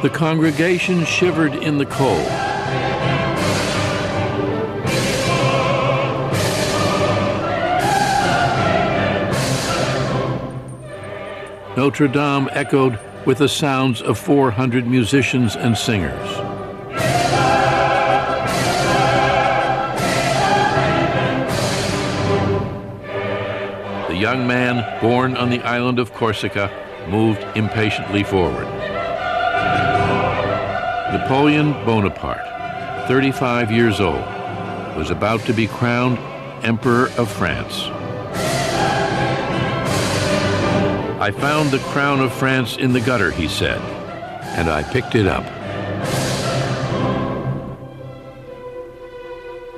The congregation shivered in the cold. Notre Dame echoed with the sounds of 400 musicians and singers. The young man, born on the island of Corsica, moved impatiently forward. Napoleon Bonaparte, 35 years old, was about to be crowned Emperor of France. "I found the crown of France in the gutter," he said, "and I picked it up."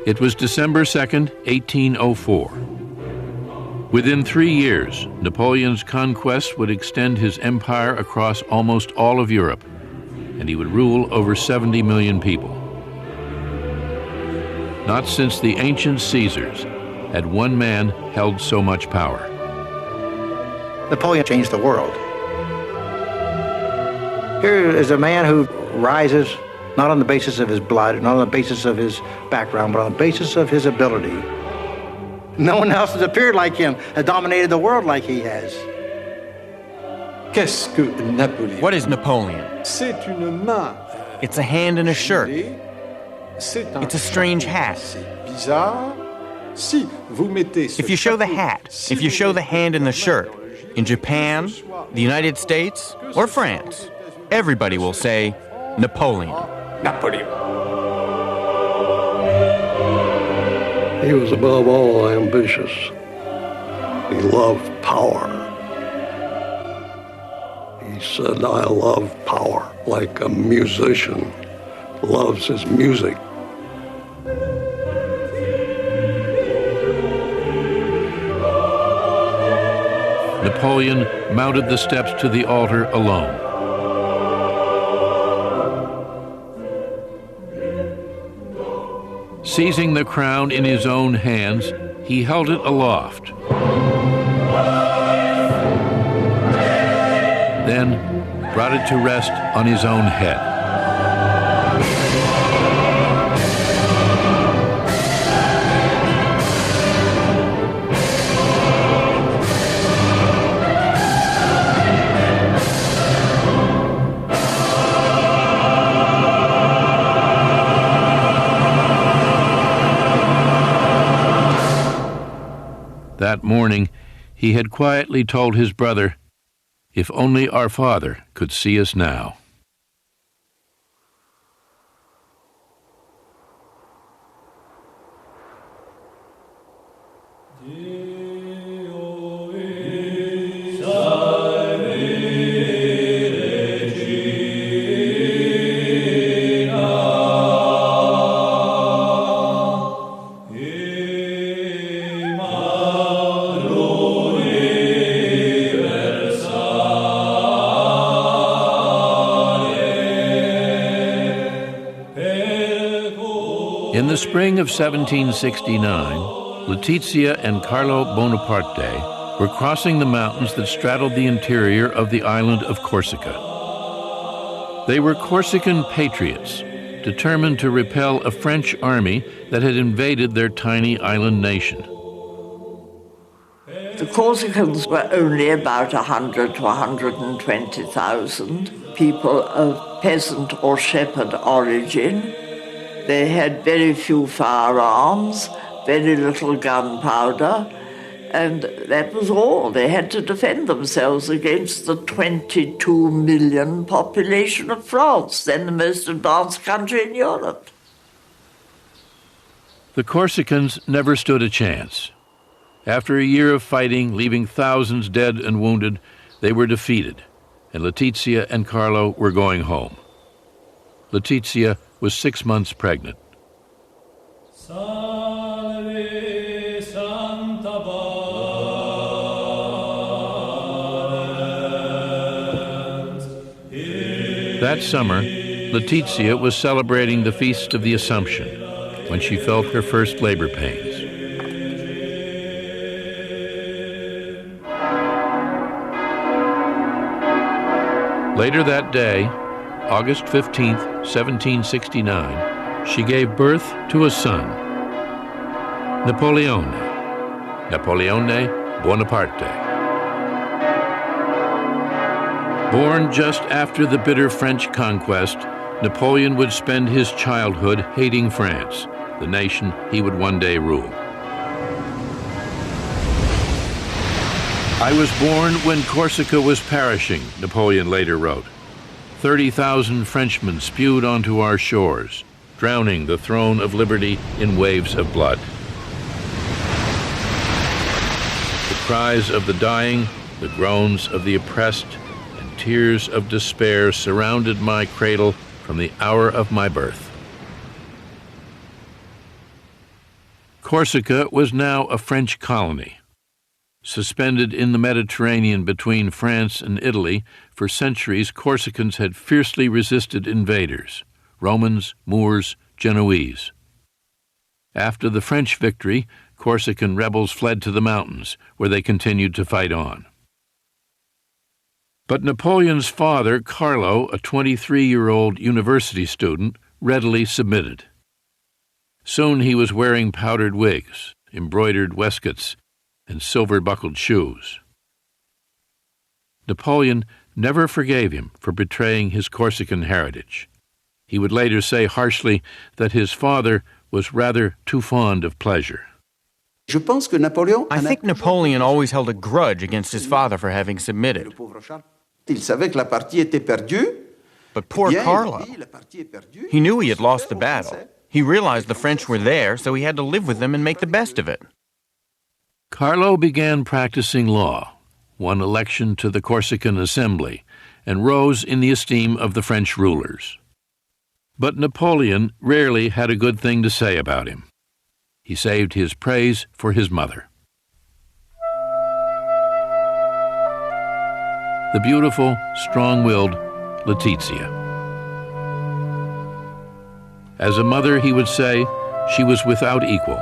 It was December 2nd, 1804. Within 3 years, Napoleon's conquest would extend his empire across almost all of Europe, and he would rule over 70 million people. Not since the ancient Caesars had one man held so much power. Napoleon changed the world. Here is a man who rises not on the basis of his blood, not on the basis of his background, but on the basis of his ability. No one else has appeared like him, has dominated the world like he has. Qu'est-ce que Napoléon? What is Napoleon? C'est une main. It's a hand in a shirt. C'est un It's a strange hat. C'est bizarre. Si vous mettez ce If you show the chapeau, hat, si if you vous show the mettez hand in the la shirt, main in Japan, the United States, or France, everybody will say Napoleon. Napoléon. He was above all ambitious. He loved power. He said, "I love power," like a musician loves his music. Napoleon mounted the steps to the altar alone. Seizing the crown in his own hands, he held it aloft. Then brought it to rest on his own head. That morning, he had quietly told his brother, "If only our father could see us now." In the spring of 1769, Letizia and Carlo Bonaparte were crossing the mountains that straddled the interior of the island of Corsica. They were Corsican patriots, determined to repel a French army that had invaded their tiny island nation. The Corsicans were only about 100 to 120,000 people of peasant or shepherd origin. They had very few firearms, very little gunpowder, and that was all. They had to defend themselves against the 22 million population of France, then the most advanced country in Europe. The Corsicans never stood a chance. After a year of fighting, leaving thousands dead and wounded, they were defeated, and Letizia and Carlo were going home. Letizia was 6 months pregnant. That summer, Letizia was celebrating the Feast of the Assumption when she felt her first labor pains. Later that day, August 15, 1769, she gave birth to a son, Napoleon Bonaparte. Born just after the bitter French conquest, Napoleon would spend his childhood hating France, the nation he would one day rule. "I was born when Corsica was perishing," Napoleon later wrote. 30,000 Frenchmen spewed onto our shores, drowning the throne of liberty in waves of blood. The cries of the dying, the groans of the oppressed, and tears of despair surrounded my cradle from the hour of my birth. Corsica was now a French colony. Suspended in the Mediterranean between France and Italy, for centuries Corsicans had fiercely resisted invaders, Romans, Moors, Genoese. After the French victory, Corsican rebels fled to the mountains, where they continued to fight on. But Napoleon's father, Carlo, a 23-year-old university student, readily submitted. Soon he was wearing powdered wigs, embroidered waistcoats, and silver-buckled shoes. Napoleon never forgave him for betraying his Corsican heritage. He would later say harshly that his father was rather too fond of pleasure. I think Napoleon always held a grudge against his father for having submitted. But poor Carlo, he knew he had lost the battle. He realized the French were there, so he had to live with them and make the best of it. Carlo began practicing law, won election to the Corsican Assembly, and rose in the esteem of the French rulers. But Napoleon rarely had a good thing to say about him. He saved his praise for his mother. The beautiful, strong-willed Letizia. As a mother, he would say, she was without equal.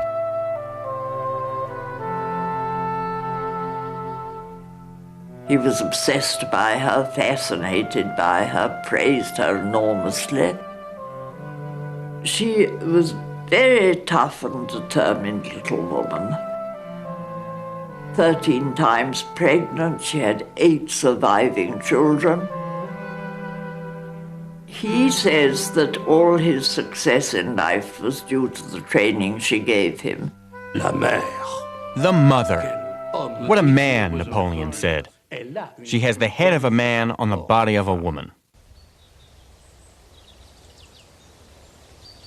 He was obsessed by her, fascinated by her, praised her enormously. She was a very tough and determined little woman. 13 times pregnant, she had 8 surviving children. He says that all his success in life was due to the training she gave him. La mère. The mother. What a man, Napoleon said. She has the head of a man on the body of a woman.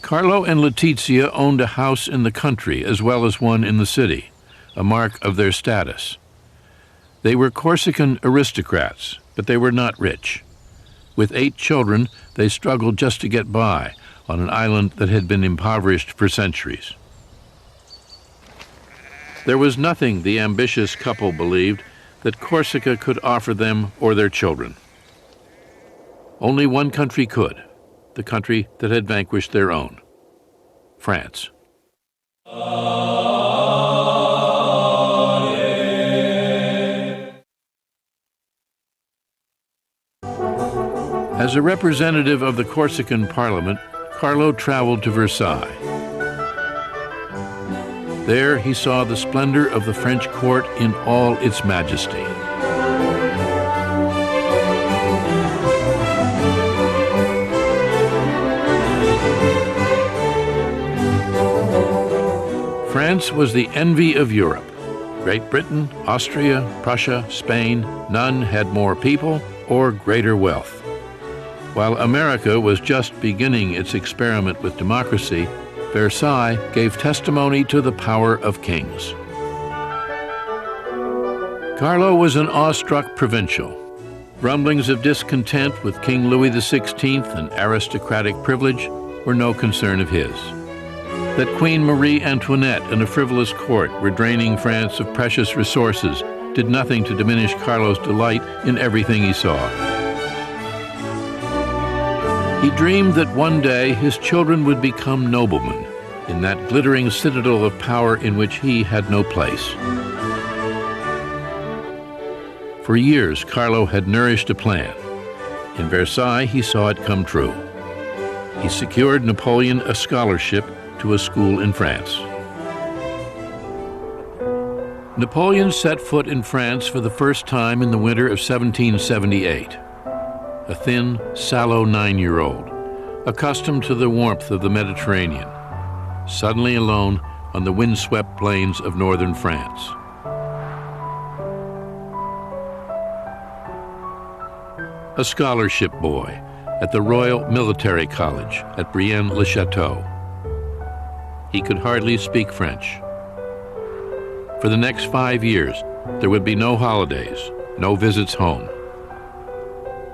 Carlo and Letizia owned a house in the country as well as one in the city, a mark of their status. They were Corsican aristocrats, but they were not rich. With 8 children, they struggled just to get by on an island that had been impoverished for centuries. There was nothing, the ambitious couple believed, that Corsica could offer them or their children. Only one country could, the country that had vanquished their own, France. As a representative of the Corsican Parliament, Carlo traveled to Versailles. There he saw the splendor of the French court in all its majesty. France was the envy of Europe. Great Britain, Austria, Prussia, Spain, none had more people or greater wealth. While America was just beginning its experiment with democracy, Versailles gave testimony to the power of kings. Carlo was an awestruck provincial. Rumblings of discontent with King Louis XVI and aristocratic privilege were no concern of his. That Queen Marie Antoinette and a frivolous court were draining France of precious resources did nothing to diminish Carlo's delight in everything he saw. He dreamed that one day his children would become noblemen in that glittering citadel of power in which he had no place. For years, Carlo had nourished a plan. In Versailles, he saw it come true. He secured Napoleon a scholarship to a school in France. Napoleon set foot in France for the first time in the winter of 1778. A thin, sallow 9-year-old, accustomed to the warmth of the Mediterranean, suddenly alone on the windswept plains of northern France. A scholarship boy at the Royal Military College at Brienne-le-Château. He could hardly speak French. For the next 5 years, there would be no holidays, no visits home.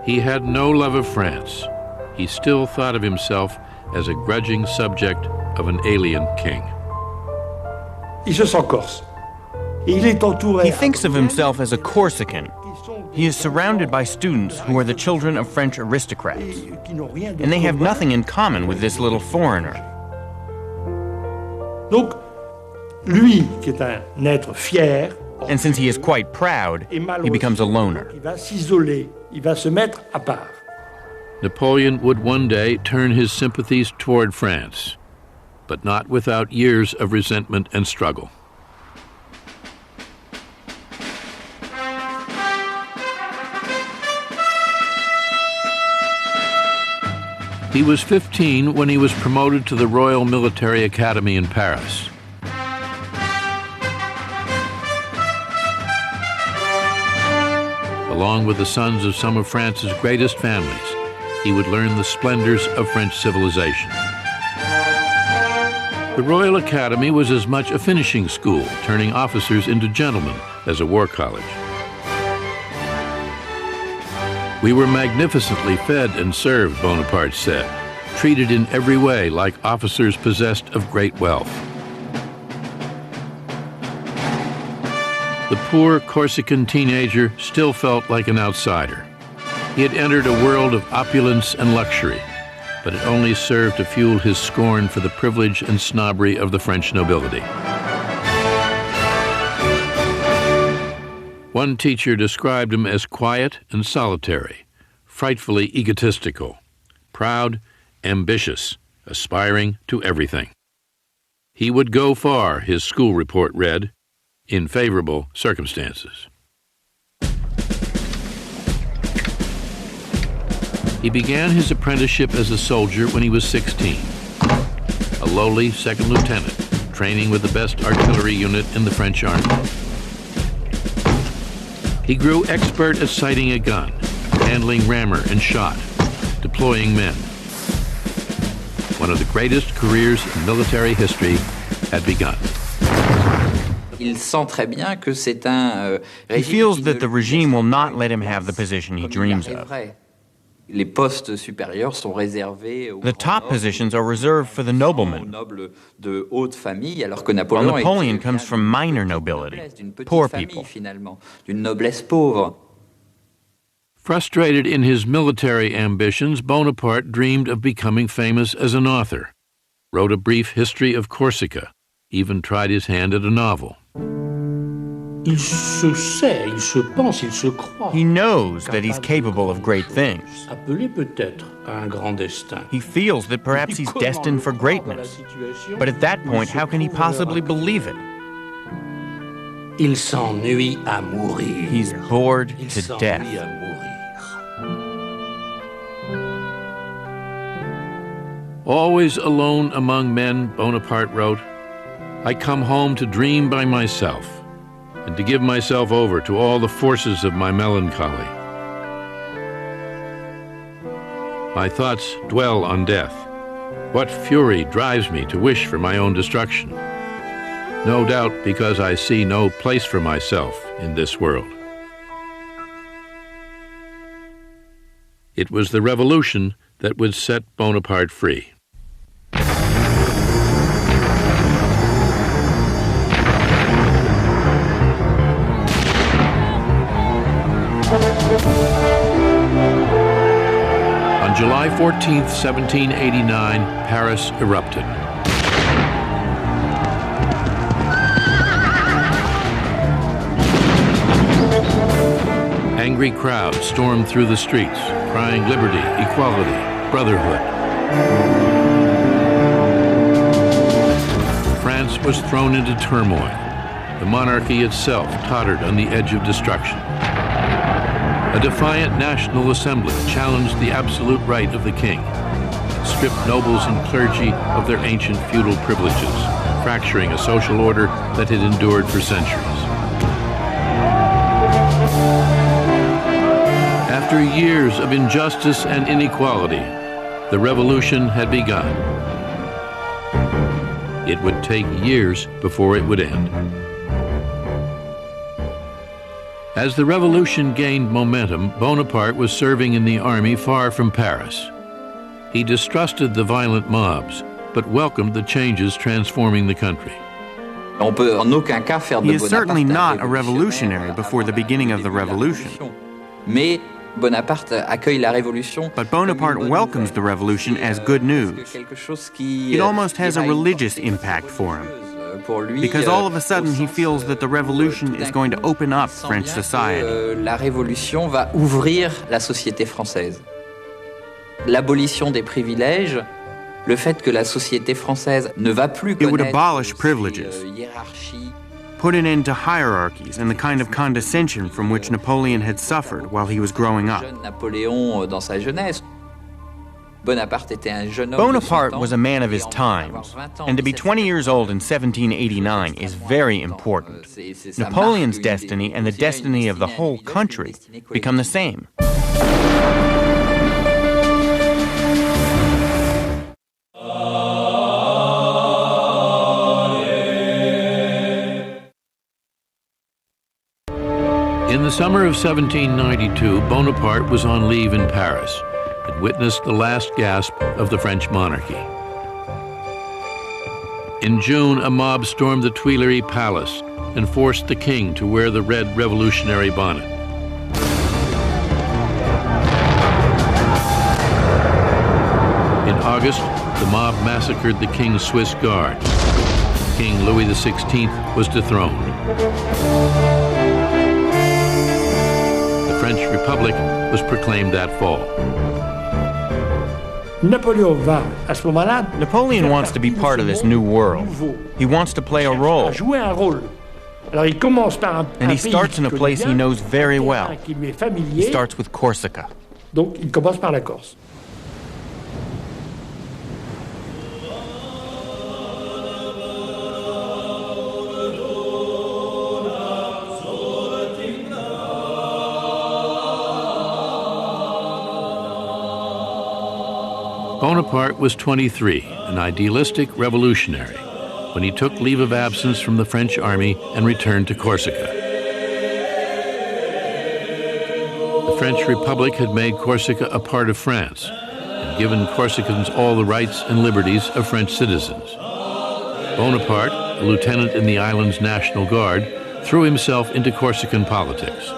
He had no love of France. He still thought of himself as a grudging subject of an alien king. Il se sent corse. Et il est entouré. He thinks of himself as a Corsican. He is surrounded by students who are the children of French aristocrats, and they have nothing in common with this little foreigner. Donc, lui, qui est un être fier, And since he is quite proud, he becomes a loner. il va s'isoler, il va se mettre à part. Napoleon would one day turn his sympathies toward France, but not without years of resentment and struggle. He was 15 when he was promoted to the Royal Military Academy in Paris. Along with the sons of some of France's greatest families, he would learn the splendors of French civilization. The Royal Academy was as much a finishing school, turning officers into gentlemen, as a war college. We were magnificently fed and served, Bonaparte said, treated in every way like officers possessed of great wealth. The poor Corsican teenager still felt like an outsider. He had entered a world of opulence and luxury, but it only served to fuel his scorn for the privilege and snobbery of the French nobility. One teacher described him as quiet and solitary, frightfully egotistical, proud, ambitious, aspiring to everything. He would go far, his school report read, in favorable circumstances. He began his apprenticeship as a soldier when he was 16, a lowly second lieutenant, training with the best artillery unit in the French army. He grew expert at sighting a gun, handling rammer and shot, deploying men. One of the greatest careers in military history had begun. He feels that the regime will not let him have the position he dreams of. The top positions are reserved for the noblemen, while Napoleon comes from minor nobility, poor people. Frustrated in his military ambitions, Bonaparte dreamed of becoming famous as an author, wrote a brief history of Corsica, even tried his hand at a novel. Il se sait, il se pense, il se croit. He knows that he's capable of great things. Appelé peut-être à un grand destin. He feels that perhaps he's destined for greatness. But at that point, how can he possibly believe it? Il s'ennuie à mourir. He's bored to death. À mourir. Always alone among men, Bonaparte wrote, I come home to dream by myself, and to give myself over to all the forces of my melancholy. My thoughts dwell on death. What fury drives me to wish for my own destruction? No doubt because I see no place for myself in this world. It was the revolution that would set Bonaparte free. On July 14th, 1789, Paris erupted. Angry crowds stormed through the streets, crying liberty, equality, brotherhood. France was thrown into turmoil. The monarchy itself tottered on the edge of destruction. A defiant National Assembly challenged the absolute right of the king, stripped nobles and clergy of their ancient feudal privileges, fracturing a social order that had endured for centuries. After years of injustice and inequality, the revolution had begun. It would take years before it would end. As the revolution gained momentum, Bonaparte was serving in the army far from Paris. He distrusted the violent mobs, but welcomed the changes transforming the country. He is certainly not a revolutionary before the beginning of the revolution. But Bonaparte welcomes the revolution as good news. It almost has a religious impact for him, because all of a sudden he feels that the revolution is going to open up French society. La révolution va ouvrir la société française. L'abolition des privilèges, le fait que la société française ne va plus It would connaître abolish privileges, hiérarchie, put an end to hierarchies and the kind of condescension from which Napoleon had suffered while he was growing up. jeune Napoléon dans sa jeunesse. Bonaparte était un jeune homme. Bonaparte was a man of his times, and to be 20 years old in 1789 is very important. Napoleon's destiny and the destiny of the whole country become the same. In the summer of 1792, Bonaparte was on leave in Paris and witnessed the last gasp of the French monarchy. In June, a mob stormed the Tuileries Palace and forced the king to wear the red revolutionary bonnet. In August, the mob massacred the king's Swiss guard. King Louis XVI was dethroned. The French Republic was proclaimed that fall. Napoleon wants to be part of this new world. He wants to play a role. And he starts in a place he knows very well. He starts with Corsica. Donc il commence par la Corse. Bonaparte was 23, an idealistic revolutionary, when he took leave of absence from the French army and returned to Corsica. The French Republic had made Corsica a part of France and given Corsicans all the rights and liberties of French citizens. Bonaparte, a lieutenant in the island's National Guard, threw himself into Corsican politics.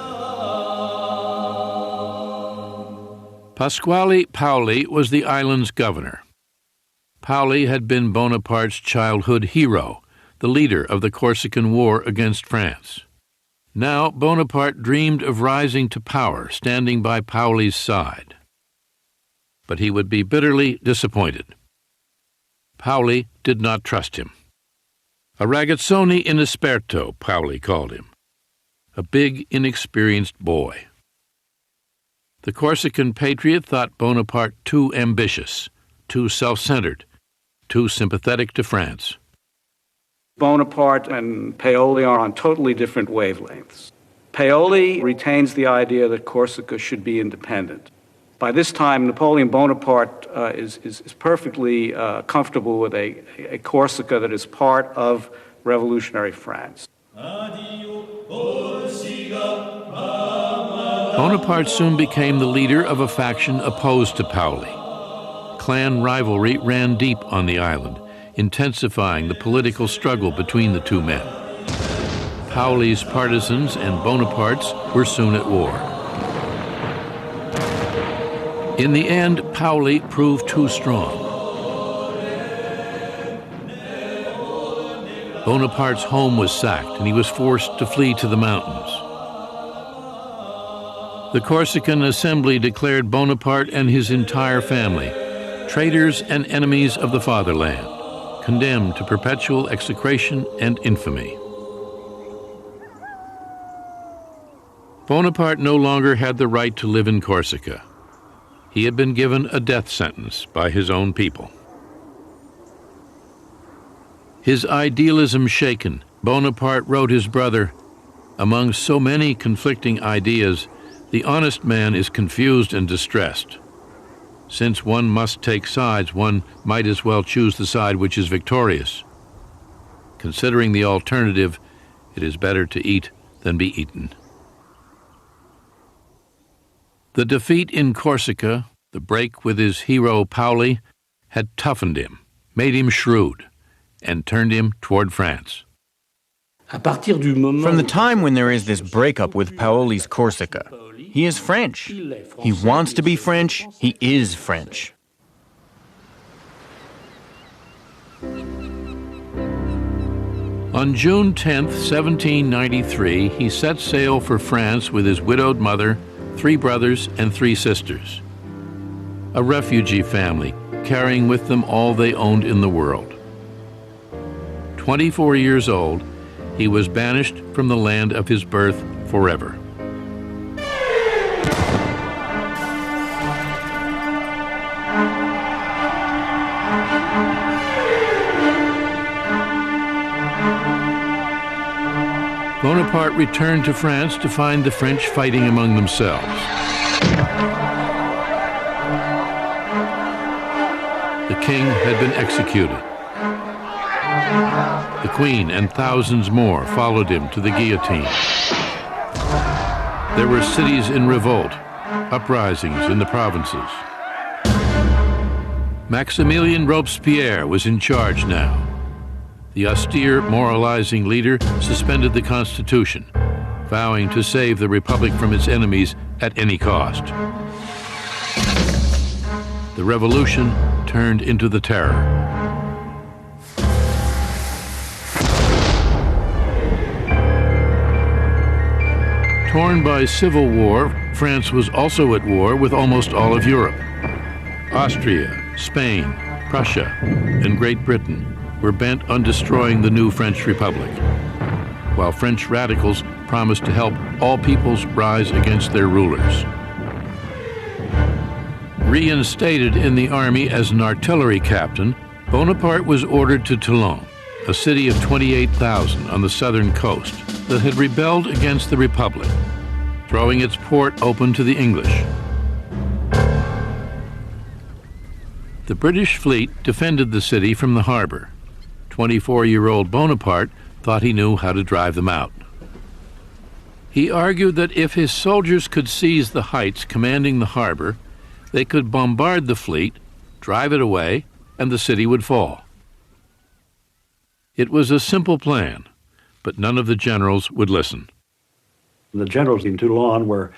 Pasquale Paoli was the island's governor. Paoli had been Bonaparte's childhood hero, the leader of the Corsican War against France. Now Bonaparte dreamed of rising to power, standing by Paoli's side. But he would be bitterly disappointed. Paoli did not trust him. A ragazzone inesperto, Paoli called him. A big, inexperienced boy. The Corsican patriot thought Bonaparte too ambitious, too self-centered, too sympathetic to France. Bonaparte and Paoli are on totally different wavelengths. Paoli retains the idea that Corsica should be independent. By this time, Napoleon Bonaparte is perfectly comfortable with a Corsica that is part of revolutionary France. Bonaparte soon became the leader of a faction opposed to Paoli. Clan rivalry ran deep on the island, intensifying the political struggle between the two men. Paoli's partisans and Bonaparte's were soon at war. In the end, Paoli proved too strong. Bonaparte's home was sacked and he was forced to flee to the mountains. The Corsican Assembly declared Bonaparte and his entire family traitors and enemies of the fatherland, condemned to perpetual execration and infamy. Bonaparte no longer had the right to live in Corsica. He had been given a death sentence by his own people. His idealism shaken, Bonaparte wrote his brother, "Among so many conflicting ideas, the honest man is confused and distressed. Since one must take sides, one might as well choose the side which is victorious. Considering the alternative, it is better to eat than be eaten." The defeat in Corsica, the break with his hero Paoli, had toughened him, made him shrewd, and turned him toward France. From the time when there is this breakup with Paoli's Corsica, he is French. He wants to be French. He is French. On June 10, 1793, he set sail for France with his widowed mother, 3 brothers, and 3 sisters. A refugee family, carrying with them all they owned in the world. 24 years old, he was banished from the land of his birth forever. Bonaparte returned to France to find the French fighting among themselves. The king had been executed. The queen and thousands more followed him to the guillotine. There were cities in revolt, uprisings in the provinces. Maximilien Robespierre was in charge now. The austere, moralizing leader suspended the Constitution, vowing to save the Republic from its enemies at any cost. The revolution turned into the Terror. Torn by civil war, France was also at war with almost all of Europe. Austria, Spain, Prussia, and Great Britain were bent on destroying the new French Republic, while French radicals promised to help all peoples rise against their rulers. Reinstated in the army as an artillery captain, Bonaparte was ordered to Toulon, a city of 28,000 on the southern coast that had rebelled against the Republic, throwing its port open to the English. The British fleet defended the city from the harbor. 24-year-old Bonaparte thought he knew how to drive them out. He argued that if his soldiers could seize the heights commanding the harbor, they could bombard the fleet, drive it away, and the city would fall. It was a simple plan, but none of the generals would listen. The generals in Toulon were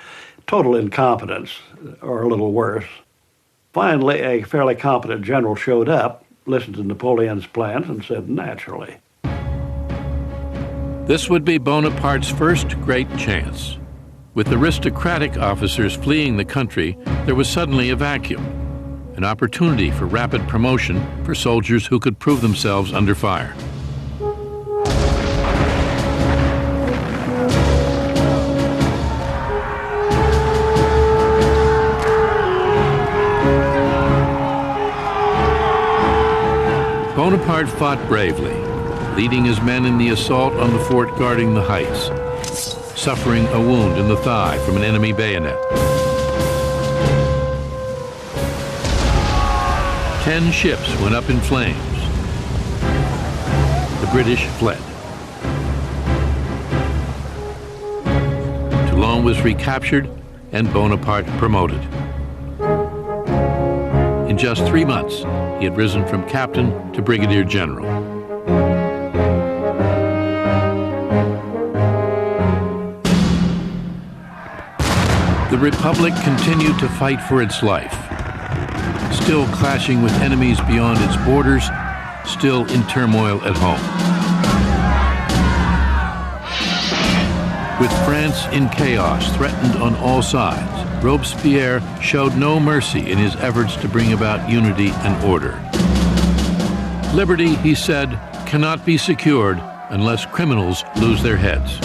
total incompetence, or a little worse. Finally, a fairly competent general showed up, listened to Napoleon's plans, and said, naturally. This would be Bonaparte's first great chance. With aristocratic officers fleeing the country, there was suddenly a vacuum, an opportunity for rapid promotion for soldiers who could prove themselves under fire. Bonaparte fought bravely, leading his men in the assault on the fort guarding the heights, suffering a wound in the thigh from an enemy bayonet. 10 ships went up in flames. The British fled. Toulon was recaptured and Bonaparte promoted. In just 3 months, he had risen from captain to brigadier general. The Republic continued to fight for its life, still clashing with enemies beyond its borders, still in turmoil at home. With France in chaos, threatened on all sides, Robespierre showed no mercy in his efforts to bring about unity and order. Liberty, he said, cannot be secured unless criminals lose their heads.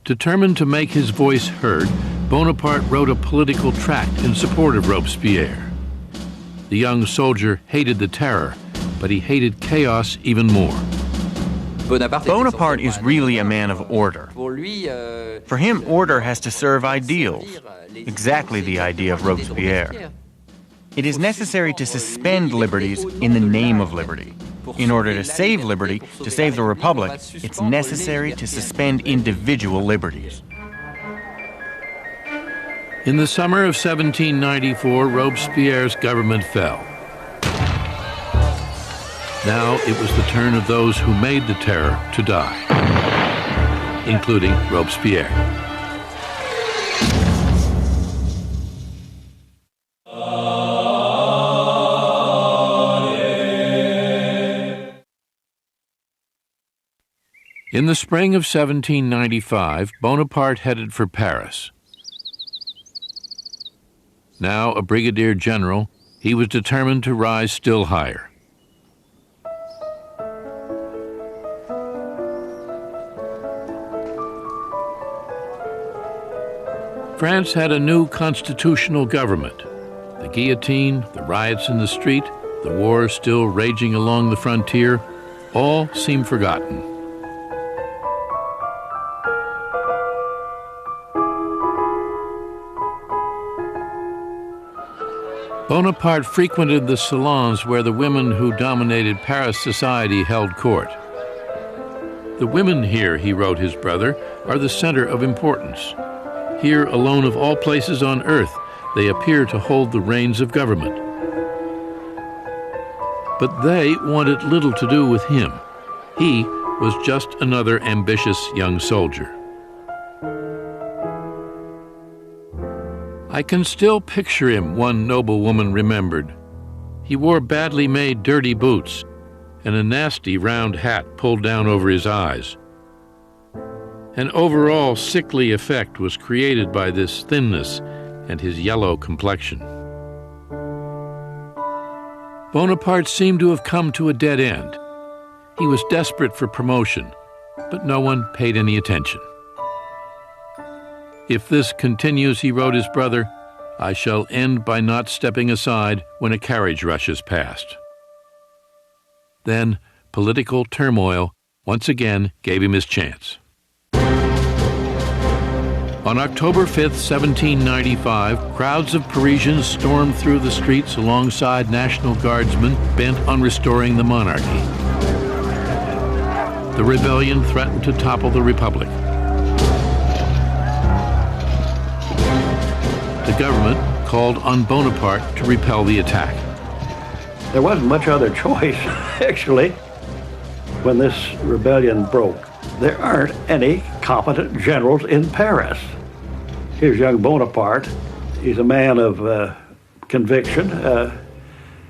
Determined to make his voice heard, Bonaparte wrote a political tract in support of Robespierre. The young soldier hated the terror, but he hated chaos even more. Bonaparte is really a man of order. For him, order has to serve ideals, exactly the idea of Robespierre. It is necessary to suspend liberties in the name of liberty. In order to save liberty, to save the Republic, it's necessary to suspend individual liberties. In the summer of 1794, Robespierre's government fell. Now it was the turn of those who made the terror to die, including Robespierre. In the spring of 1795, Bonaparte headed for Paris. Now a brigadier general, he was determined to rise still higher. France had a new constitutional government. The guillotine, the riots in the street, the war still raging along the frontier, all seemed forgotten. Bonaparte frequented the salons where the women who dominated Paris society held court. The women here, he wrote his brother, are the center of importance. Here, alone of all places on earth, they appear to hold the reins of government. But they wanted little to do with him. He was just another ambitious young soldier. I can still picture him, one noblewoman remembered. He wore badly made dirty boots and a nasty round hat pulled down over his eyes. An overall sickly effect was created by this thinness and his yellow complexion. Bonaparte seemed to have come to a dead end. He was desperate for promotion, but no one paid any attention. If this continues, he wrote his brother, I shall end by not stepping aside when a carriage rushes past. Then political turmoil once again gave him his chance. On October 5th, 1795, crowds of Parisians stormed through the streets alongside National Guardsmen bent on restoring the monarchy. The rebellion threatened to topple the Republic. The government called on Bonaparte to repel the attack. There wasn't much other choice, actually, when this rebellion broke. There aren't any competent generals in Paris. Here's young Bonaparte. He's a man of conviction.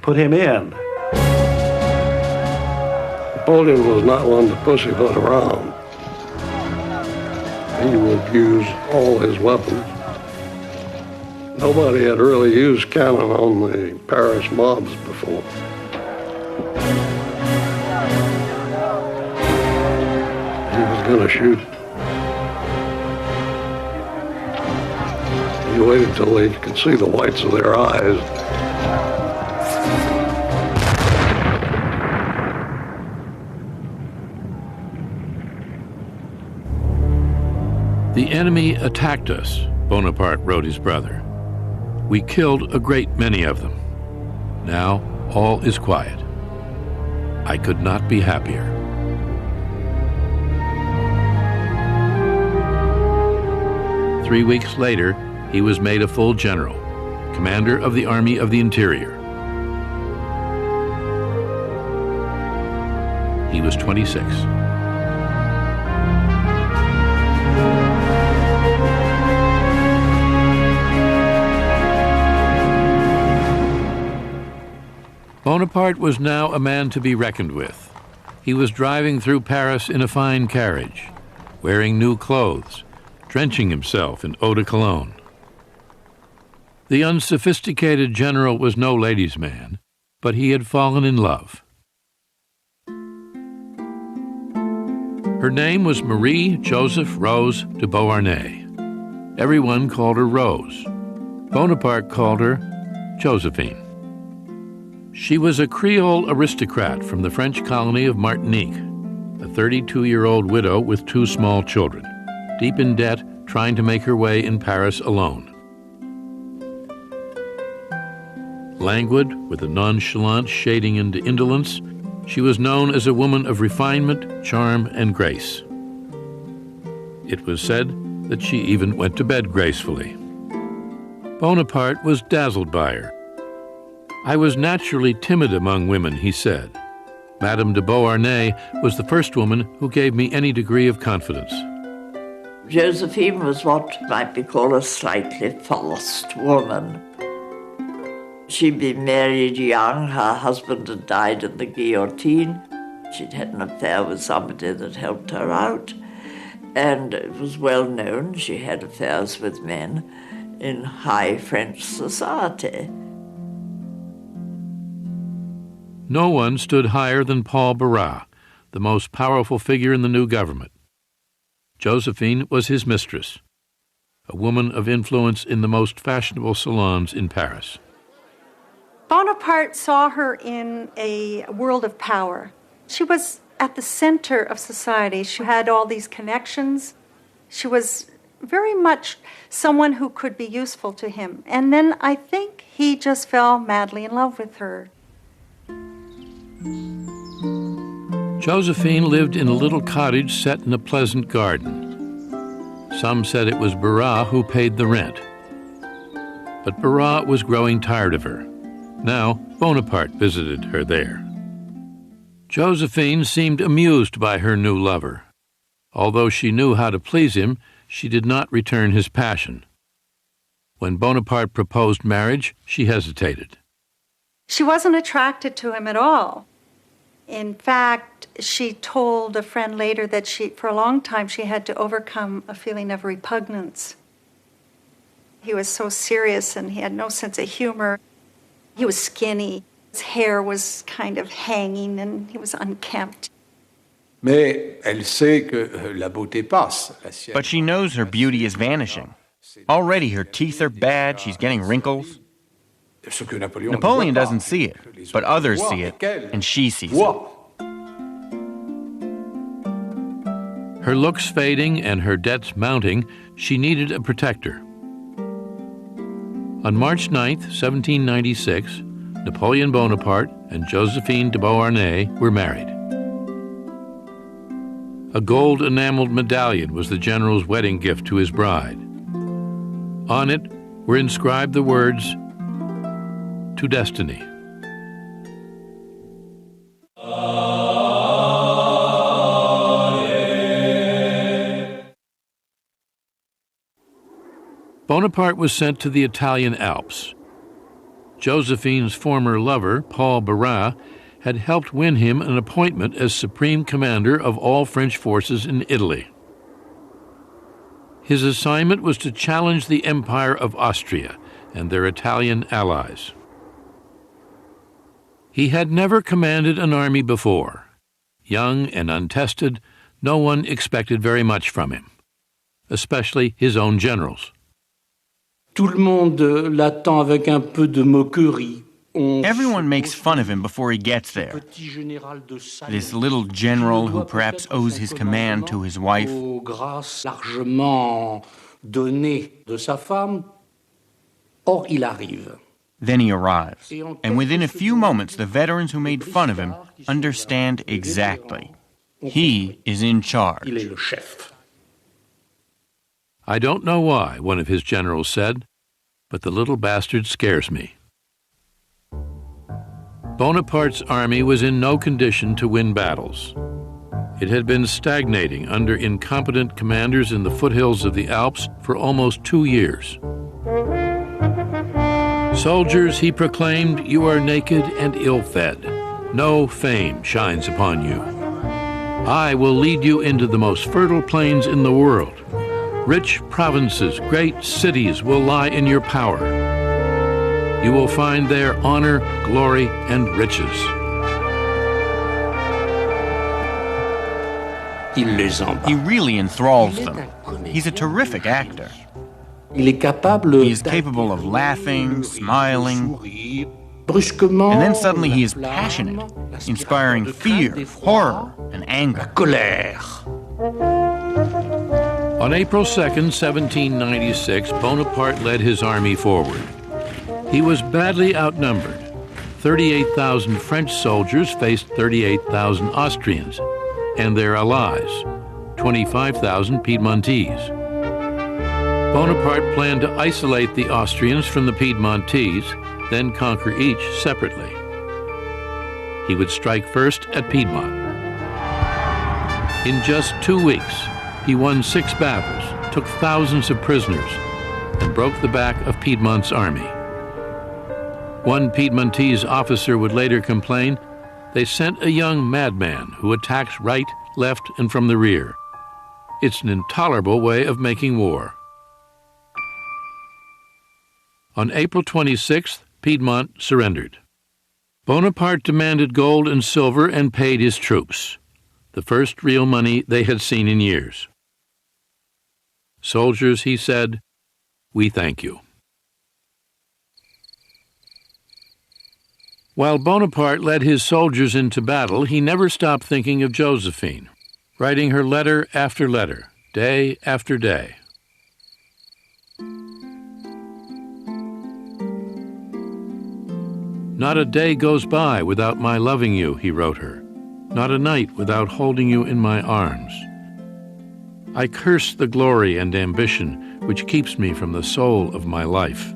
Put him in. Napoleon was not one to pussyfoot around. He would use all his weapons. Nobody had really used cannon on the Paris mobs before. He was going to shoot. He waited till he could see the whites of their eyes. The enemy attacked us, Bonaparte wrote his brother. We killed a great many of them. Now all is quiet. I could not be happier. Three weeks later, he was made a full general, commander of the Army of the Interior. He was 26. Bonaparte was now a man to be reckoned with. He was driving through Paris in a fine carriage, wearing new clothes, drenching himself in eau de cologne. The unsophisticated general was no ladies' man, but he had fallen in love. Her name was Marie Joseph Rose de Beauharnais. Everyone called her Rose. Bonaparte called her Josephine. She was a Creole aristocrat from the French colony of Martinique, a 32-year-old widow with 2 small children, deep in debt, trying to make her way in Paris alone. Languid, with a nonchalant shading into indolence, she was known as a woman of refinement, charm, and grace. It was said that she even went to bed gracefully. Bonaparte was dazzled by her. "I was naturally timid among women," he said. Madame de Beauharnais was the first woman who gave me any degree of confidence. Josephine was what might be called a slightly forced woman. She'd been married young, her husband had died in the guillotine. She'd had an affair with somebody that helped her out, and it was well known she had affairs with men in high French society. No one stood higher than Paul Barras, the most powerful figure in the new government. Josephine was his mistress, a woman of influence in the most fashionable salons in Paris. Bonaparte saw her in a world of power. She was at the center of society. She had all these connections. She was very much someone who could be useful to him. And then I think he just fell madly in love with her. Josephine lived in a little cottage set in a pleasant garden. Some said it was Barras who paid the rent. But Barras was growing tired of her. Now Bonaparte visited her there. Josephine seemed amused by her new lover. Although she knew how to please him, she did not return his passion. When Bonaparte proposed marriage, she hesitated. She wasn't attracted to him at all. In fact, she told a friend later that for a long time, she had to overcome a feeling of repugnance. He was so serious and he had no sense of humor. He was skinny. His hair was kind of hanging and he was unkempt. Mais elle sait que la beauté passe. But she knows her beauty is vanishing. Already her teeth are bad, she's getting wrinkles. Napoleon doesn't see it, but others see it, and she sees it. Her looks fading and her debts mounting, she needed a protector. On March 9, 1796, Napoleon Bonaparte and Josephine de Beauharnais were married. A gold enameled medallion was the general's wedding gift to his bride. On it were inscribed the words, "To Destiny." Bonaparte was sent to the Italian Alps. Josephine's former lover, Paul Barras, had helped win him an appointment as supreme commander of all French forces in Italy. His assignment was to challenge the Empire of Austria and their Italian allies. He had never commanded an army before. Young and untested, no one expected very much from him, especially his own generals. Tout le monde l'attend avec un peu de moquerie. Everyone makes fun of him before he gets there. This little general who perhaps owes his command to his wife. Then he arrives, and within a few moments the veterans who made fun of him understand exactly. He is in charge. I don't know why, one of his generals said, but the little bastard scares me. Bonaparte's army was in no condition to win battles. It had been stagnating under incompetent commanders in the foothills of the Alps for almost 2 years. Soldiers, he proclaimed, you are naked and ill-fed. No fame shines upon you. I will lead you into the most fertile plains in the world. Rich provinces, great cities will lie in your power. You will find there honor, glory, and riches. He really enthralls them. He's a terrific actor. He is capable of laughing, smiling, and then suddenly he is passionate, inspiring fear, horror, and anger. On April 2nd, 1796, Bonaparte led his army forward. He was badly outnumbered. 38,000 French soldiers faced 38,000 Austrians and their allies, 25,000 Piedmontese. Bonaparte planned to isolate the Austrians from the Piedmontese, then conquer each separately. He would strike first at Piedmont. In just 2 weeks, he won 6 battles, took thousands of prisoners, and broke the back of Piedmont's army. One Piedmontese officer would later complain, they sent a young madman who attacks right, left, and from the rear. It's an intolerable way of making war. On April 26th, Piedmont surrendered. Bonaparte demanded gold and silver and paid his troops, the first real money they had seen in years. Soldiers, he said, we thank you. While Bonaparte led his soldiers into battle, he never stopped thinking of Josephine, writing her letter after letter, day after day. Not a day goes by without my loving you, he wrote her. Not a night without holding you in my arms. I curse the glory and ambition which keeps me from the soul of my life.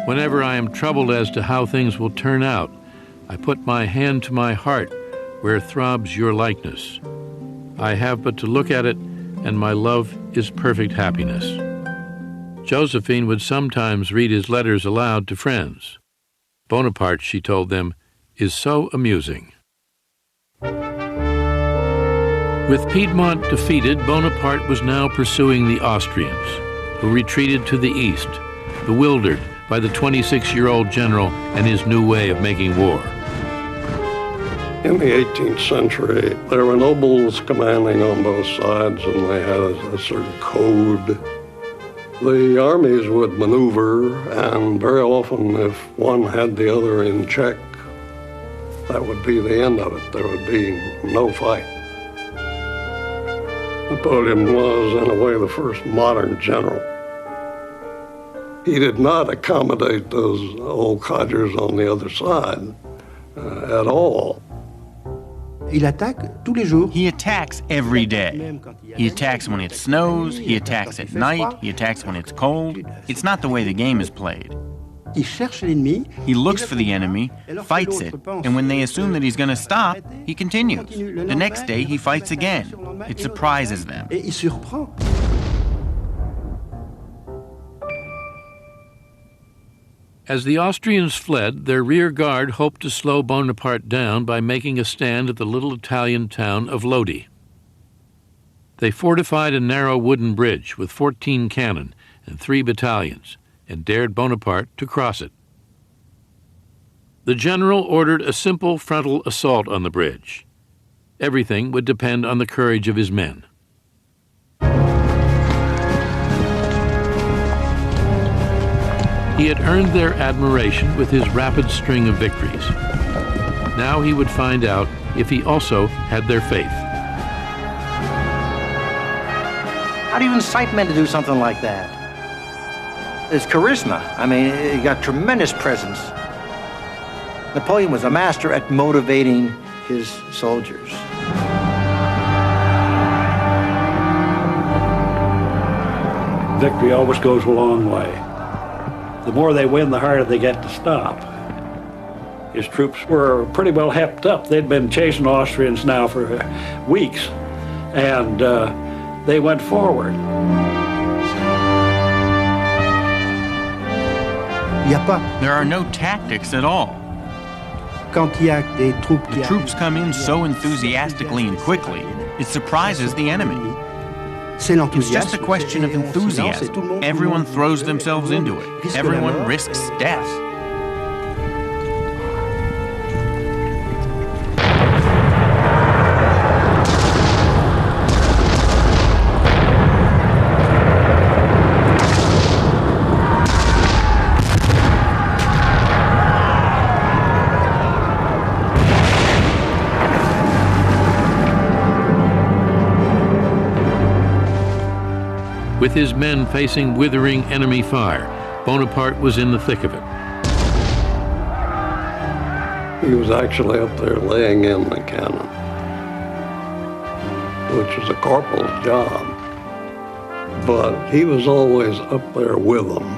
Whenever I am troubled as to how things will turn out, I put my hand to my heart where throbs your likeness. I have but to look at it, and my love is perfect happiness. Josephine would sometimes read his letters aloud to friends. Bonaparte, she told them, is so amusing. With Piedmont defeated, Bonaparte was now pursuing the Austrians, who retreated to the east, bewildered by the 26-year-old general and his new way of making war. In the 18th century, there were nobles commanding on both sides, and they had a certain code. The armies would maneuver, and very often, if one had the other in check, that would be the end of it. There would be no fight. Napoleon was, in a way, the first modern general. He did not accommodate those old codgers on the other side at all. He attacks every day. He attacks when it snows, he attacks at night, he attacks when it's cold. It's not the way the game is played. He looks for the enemy, fights it, and when they assume that he's going to stop, he continues. The next day, he fights again. It surprises them. As the Austrians fled, their rear guard hoped to slow Bonaparte down by making a stand at the little Italian town of Lodi. They fortified a narrow wooden bridge with 14 cannon and 3 battalions and dared Bonaparte to cross it. The general ordered a simple frontal assault on the bridge. Everything would depend on the courage of his men. He had earned their admiration with his rapid string of victories. Now he would find out if he also had their faith. How do you incite men to do something like that? It's charisma. I mean, he got tremendous presence. Napoleon was a master at motivating his soldiers. Victory always goes a long way. The more they win, the harder they get to stop. His troops were pretty well hepped up. They'd been chasing Austrians now for weeks, and they went forward. There are no tactics at all. The troops come in so enthusiastically and quickly, it surprises the enemy. It's just a question of enthusiasm. Everyone throws themselves into it. Everyone risks death. With his men facing withering enemy fire, Bonaparte was in the thick of it. He was actually up there laying in the cannon, which was a corporal's job. But he was always up there with them.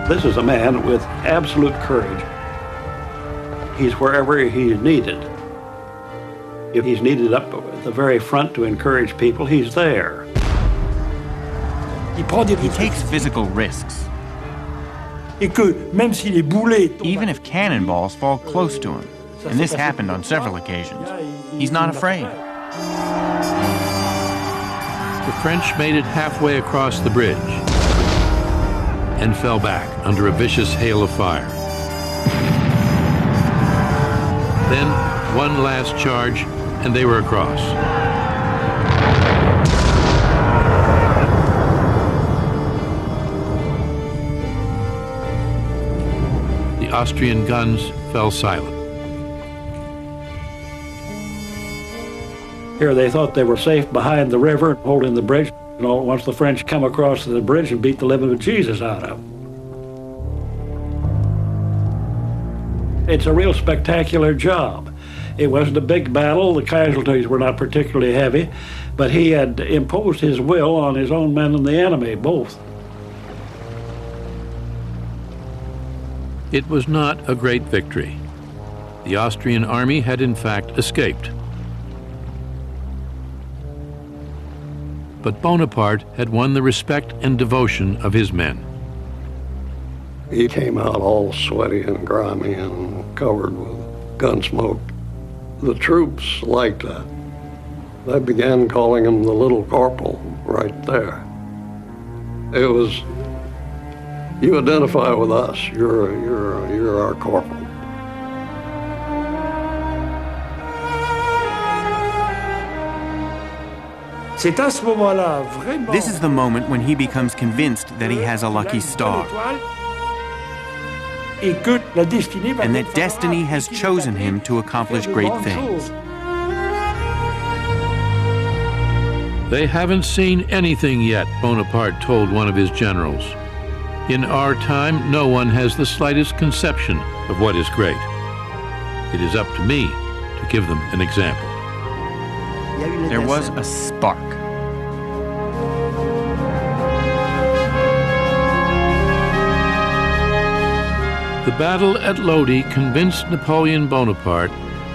This is a man with absolute courage. He's wherever he's needed. If he's needed up at the very front to encourage people, he's there. He takes physical risks. Even if cannonballs fall close to him, and this happened on several occasions, he's not afraid. The French made it halfway across the bridge and fell back under a vicious hail of fire. Then one last charge, and they were across. The Austrian guns fell silent. Here they thought they were safe behind the river, holding the bridge. And all at once the French come across the bridge and beat the living Jesus out of them. It's a real spectacular job. It wasn't a big battle. The casualties were not particularly heavy, but he had imposed his will on his own men and the enemy, both. It was not a great victory. The Austrian army had in fact escaped. But Bonaparte had won the respect and devotion of his men. He came out all sweaty and grimy and covered with gun smoke. The troops liked that. They began calling him the Little Corporal right there. It was, you identify with us, you're our corporal. This is the moment when he becomes convinced that he has a lucky star, and that destiny has chosen him to accomplish great things. They haven't seen anything yet, Bonaparte told one of his generals. In our time, no one has the slightest conception of what is great. It is up to me to give them an example. There was a spark. The battle at Lodi convinced Napoleon Bonaparte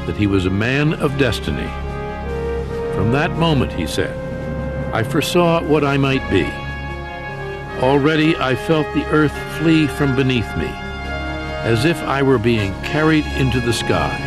that he was a man of destiny. From that moment, he said, I foresaw what I might be. Already I felt the earth flee from beneath me, as if I were being carried into the sky.